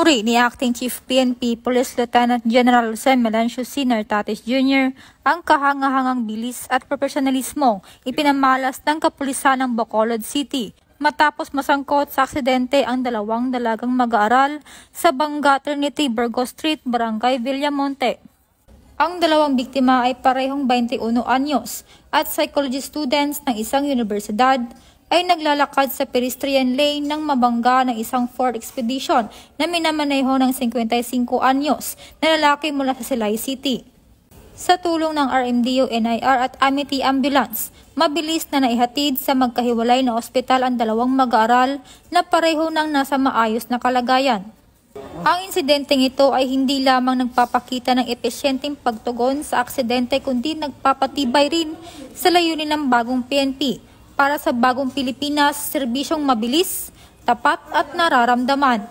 Pinupuri ni Acting Chief PNP Police Lieutenant General Jose Melencio C. Nartates Jr. ang kahangahangang bilis at profesionalismo ipinamalas ng kapulisan ng Bacolod City matapos masangkot sa aksidente ang dalawang dalagang mag-aaral sa Banga Trinity Burgos Street, Barangay Villamonte. Ang dalawang biktima ay parehong 21 anyos at psychology students ng isang universidad ay naglalakad sa pedestrian lane ng mabangga ng isang Ford Expedition na minamaneho ng 55 anyos na lalaki mula sa Silay City. Sa tulong ng RMDO, NIR at Amity Ambulance, mabilis na naihatid sa magkahiwalay na ospital ang dalawang mag-aaral na pareho nang nasa maayos na kalagayan. Ang insidenteng ito ay hindi lamang nagpapakita ng epesyenteng pagtugon sa aksidente kundi nagpapatibay rin sa layunin ng bagong PNP para sa bagong Pilipinas, serbisyong mabilis, tapat at nararamdaman.